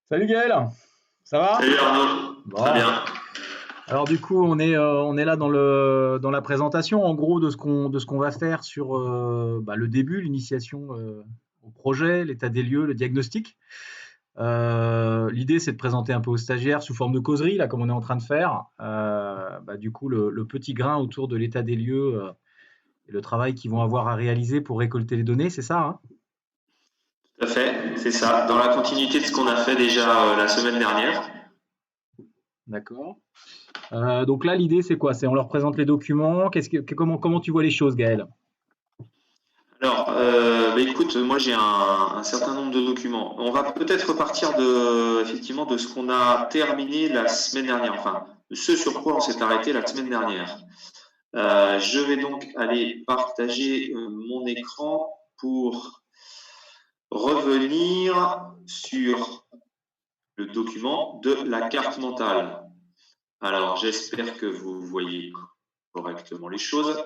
Salut Gaël, ça va? Salut Arnaud, très Bon, bien. alors du coup on est là dans la présentation en gros de ce qu'on va faire sur le début, l'initiation au projet, l'état des lieux, le diagnostic. L'idée c'est de présenter un peu aux stagiaires sous forme de causerie là comme on est en train de faire. Du coup le petit grain autour de l'état des lieux et le travail qu'ils vont avoir à réaliser pour récolter les données, c'est ça, hein? Tout à fait, c'est ça. Dans la continuité de ce qu'on a fait déjà la semaine dernière. D'accord. Donc là l'idée c'est quoi? C'est on leur présente les documents. Comment tu vois les choses, Gaël? Alors, écoute, moi j'ai un certain nombre de documents. On va peut-être repartir effectivement de ce qu'on a terminé la semaine dernière, enfin, ce sur quoi on s'est arrêté la semaine dernière. Je vais donc aller partager mon écran pour revenir sur le document de la carte mentale. Alors, j'espère que vous voyez correctement les choses.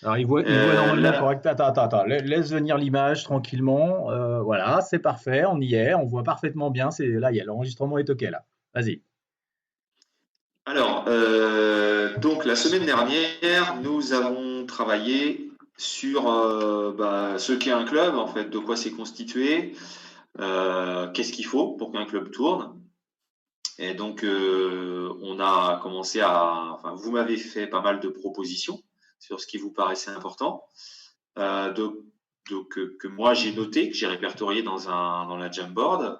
Alors, il voit normalement Là, correct. Attends. Laisse venir l'image tranquillement. Voilà, c'est parfait. On y est. On voit parfaitement bien. Là, l'enregistrement est OK là. Vas-y. alors, donc la semaine dernière, nous avons travaillé sur ce qu'est un club, en fait, de quoi c'est constitué, qu'est-ce qu'il faut pour qu'un club tourne. Et donc, on a commencé enfin, vous m'avez fait pas mal de propositions sur ce qui vous paraissait important. Euh, donc, que moi j'ai noté, que j'ai répertorié dans la Jamboard.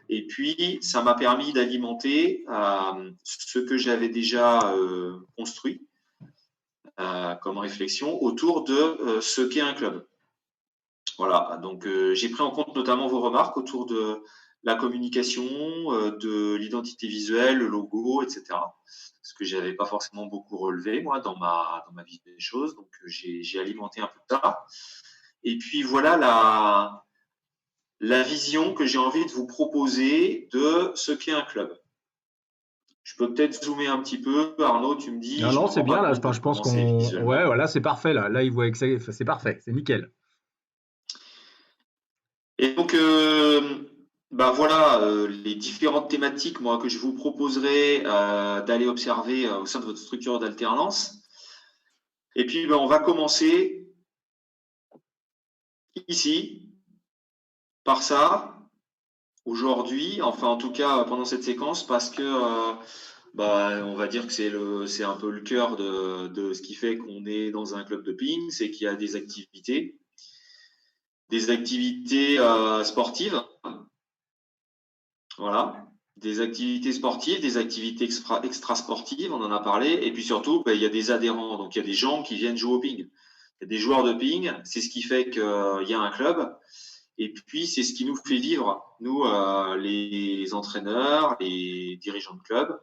Et puis, ça m'a permis d'alimenter ce que j'avais déjà construit comme réflexion autour de ce qu'est un club. Voilà, donc j'ai pris en compte notamment vos remarques autour de la communication, de l'identité visuelle, le logo, etc. Ce que j'avais pas forcément beaucoup relevé, moi, dans ma vie des choses. Donc, j'ai alimenté un peu de ça. Et puis, voilà la vision que j'ai envie de vous proposer de ce qu'est un club. Je peux peut-être zoomer un petit peu. Arnaud, tu me dis, Non, je non, me c'est rends pas bien là. compte Enfin, de je pense comment c'est ouais, visuellement. voilà, c'est parfait là. Là, il voit c'est parfait. C'est nickel. Et donc, voilà les différentes thématiques moi que je vous proposerai d'aller observer au sein de votre structure d'alternance. Et puis, on va commencer ici par ça aujourd'hui, enfin en tout cas pendant cette séquence, parce que on va dire que c'est un peu le cœur de ce qui fait qu'on est dans un club de ping, c'est qu'il y a des activités sportives, voilà, des activités sportives, des activités extra-sportives, on en a parlé, et puis surtout, il y a des adhérents, donc il y a des gens qui viennent jouer au ping. Il y a des joueurs de ping, c'est ce qui fait qu'il y a un club, et puis c'est ce qui nous fait vivre, nous, les entraîneurs, les dirigeants de club.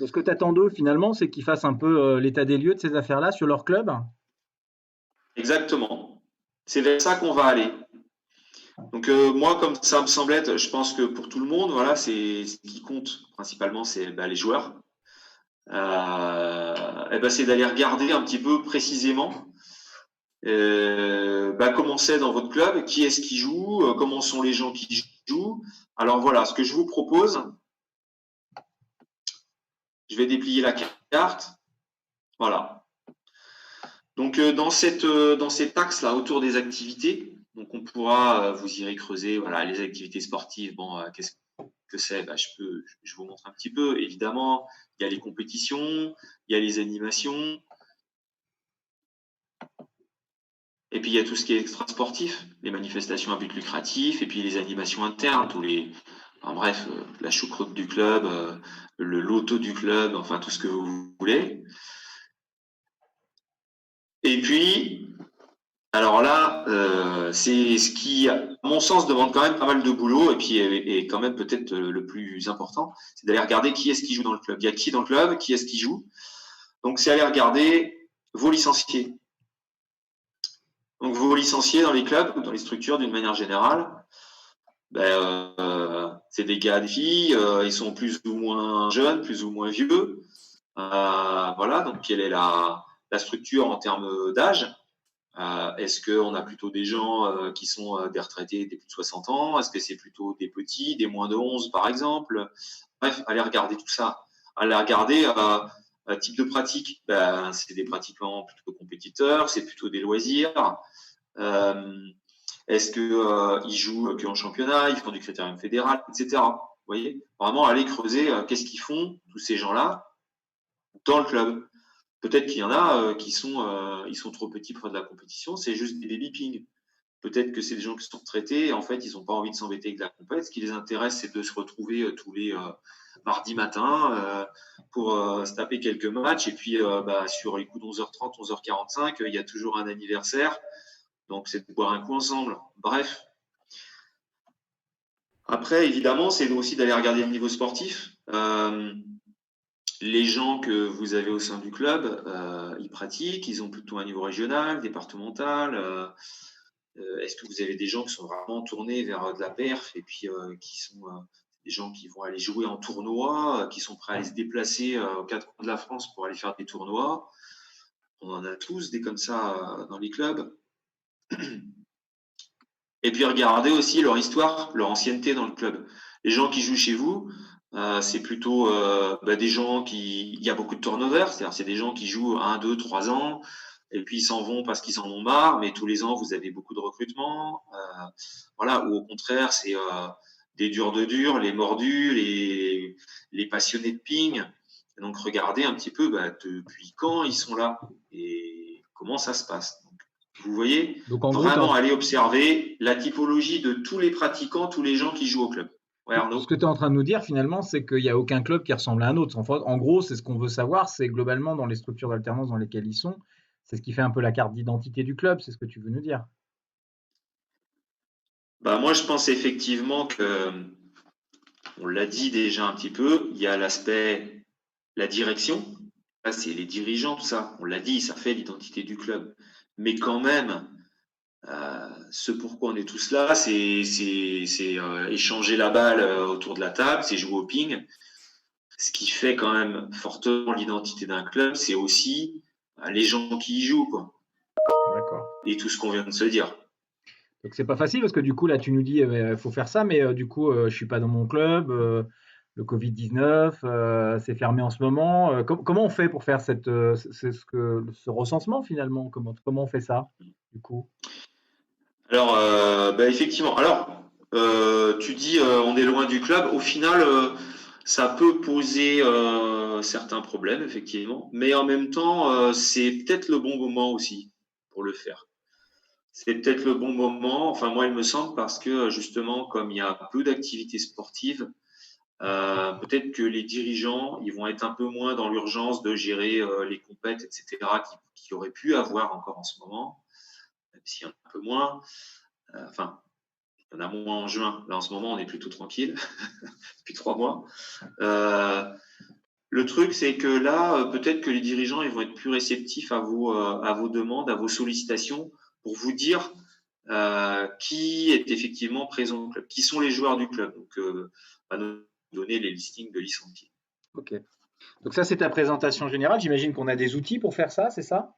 De ce que tu attends d'eux finalement, c'est qu'ils fassent un peu l'état des lieux de ces affaires-là sur leur club. Exactement. C'est vers ça qu'on va aller. Donc moi, comme ça me semble être, je pense que pour tout le monde, voilà, c'est ce qui compte principalement, c'est les joueurs. C'est d'aller regarder un petit peu précisément comment c'est dans votre club, qui est-ce qui joue, comment sont les gens qui jouent. Alors voilà, ce que je vous propose, je vais déplier la carte. Voilà. Donc dans cet axe là autour des activités, donc on pourra vous irez creuser. Voilà, les activités sportives. Bon, qu'est-ce que c'est? Je vous montre un petit peu. Évidemment, il y a les compétitions, il y a les animations. Et puis il y a tout ce qui est extra-sportif, les manifestations à but lucratif, et puis les animations internes, la choucroute du club, le loto du club, enfin tout ce que vous voulez. Et puis, alors là, c'est ce qui, à mon sens, demande quand même pas mal de boulot, et puis est quand même peut-être le plus important, c'est d'aller regarder qui est-ce qui joue dans le club. Il y a qui dans le club, qui est-ce qui joue. Donc c'est aller regarder vos licenciés. Donc vos licenciés dans les clubs, dans les structures d'une manière générale, c'est des gars, des filles, ils sont plus ou moins jeunes, plus ou moins vieux. Voilà, donc quelle est la structure en termes d'âge? Est-ce qu'on a plutôt des gens qui sont des retraités, des plus de 60 ans? Est-ce que c'est plutôt des petits, des moins de 11 par exemple? Bref, allez regarder tout ça. Allez regarder type de pratique. Ben, c'est des pratiquants plutôt compétiteurs, c'est plutôt des loisirs. Est-ce qu'ils jouent qu'en championnat, ils font du critérium fédéral, etc. Vous voyez, vraiment aller creuser qu'est-ce qu'ils font, tous ces gens-là, dans le club. Peut-être qu'il y en a qui ils sont trop petits pour faire de la compétition, c'est juste des baby ping. Peut-être que c'est des gens qui sont retraités et en fait, ils n'ont pas envie de s'embêter avec la compète. Ce qui les intéresse, c'est de se retrouver tous les mardis matin pour se taper quelques matchs. Et puis, sur les coups de 11h30, 11h45, il y a toujours un anniversaire. Donc, c'est de boire un coup ensemble. Bref. Après, évidemment, c'est aussi d'aller regarder le niveau sportif. Les gens que vous avez au sein du club, ils pratiquent, ils ont plutôt un niveau régional, départemental. Est-ce que vous avez des gens qui sont vraiment tournés vers de la perf et puis qui sont des gens qui vont aller jouer en tournoi, qui sont prêts à aller se déplacer aux quatre coins de la France pour aller faire des tournois? On en a tous des comme ça dans les clubs. Et puis regardez aussi leur histoire, leur ancienneté dans le club. Les gens qui jouent chez vous, c'est plutôt des gens il y a beaucoup de turnover, c'est-à-dire c'est des gens qui jouent 1, 2, 3 ans, et puis ils s'en vont parce qu'ils en ont marre, mais tous les ans vous avez beaucoup de recrutement, voilà, ou au contraire c'est des durs de durs, les mordus, les passionnés de ping. Et donc regardez un petit peu depuis quand ils sont là et comment ça se passe. Vous voyez, Donc en gros, vraiment aller observer la typologie de tous les pratiquants, tous les gens qui jouent au club. Ouais, Arnaud. ce que tu es en train de nous dire finalement, c'est qu'il n'y a aucun club qui ressemble à un autre. En gros, c'est ce qu'on veut savoir, c'est globalement dans les structures d'alternance dans lesquelles ils sont, c'est ce qui fait un peu la carte d'identité du club, c'est ce que tu veux nous dire. Moi, je pense effectivement que, on l'a dit déjà un petit peu, il y a l'aspect, la direction. Là, c'est les dirigeants, tout ça. On l'a dit, ça fait l'identité du club. Mais quand même, ce pourquoi on est tous là, c'est échanger la balle autour de la table, c'est jouer au ping. Ce qui fait quand même fortement l'identité d'un club, c'est aussi les gens qui y jouent, quoi. D'accord. Et tout ce qu'on vient de se dire. Donc c'est pas facile parce que du coup là tu nous dis faut faire ça, mais du coup je suis pas dans mon club, le Covid-19, c'est fermé en ce moment. Comment on fait pour faire ce recensement finalement? Comment on fait ça du coup? Alors, effectivement. Alors, tu dis on est loin du club. Au final, ça peut poser certains problèmes, effectivement. Mais en même temps, c'est peut-être le bon moment aussi pour le faire. C'est peut-être le bon moment, enfin moi il me semble, parce que justement, comme il y a peu d'activités sportives, peut-être que les dirigeants, ils vont être un peu moins dans l'urgence de gérer les compètes, etc., qui auraient pu avoir encore en ce moment, même s'il y en a un peu moins. Enfin, il y en a moins en juin. Là, en ce moment, on est plutôt tranquille depuis 3 mois. Le truc, c'est que là, peut-être que les dirigeants, ils vont être plus réceptifs à vos demandes, à vos sollicitations, pour vous dire qui est effectivement présent au club, qui sont les joueurs du club. Donc, nous donner les listings de licenciés. Ok. Donc ça c'est ta présentation générale. J'imagine qu'on a des outils pour faire ça, c'est ça?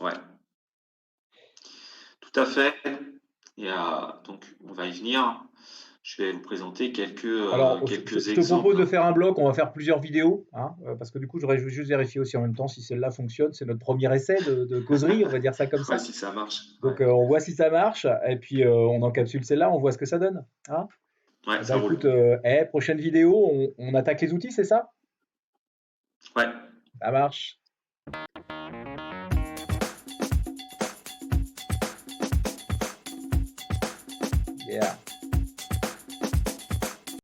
Ouais, tout à fait. Et donc, on va y venir. Je vais vous présenter quelques Alors, je te propose exemples. de faire un bloc, on va faire plusieurs vidéos, hein, parce que du coup, j'aurais juste vérifier aussi en même temps si celle-là fonctionne. C'est notre premier essai de causerie, on va dire ça comme Ouais, ça. si ça marche. Donc, Ouais, on voit si ça marche, et puis on encapsule celle-là, on voit ce que ça donne. Hein. ouais, Eh ça ben, roule. écoute, prochaine vidéo, on attaque les outils, c'est ça? Ouais. Ça marche. Yeah.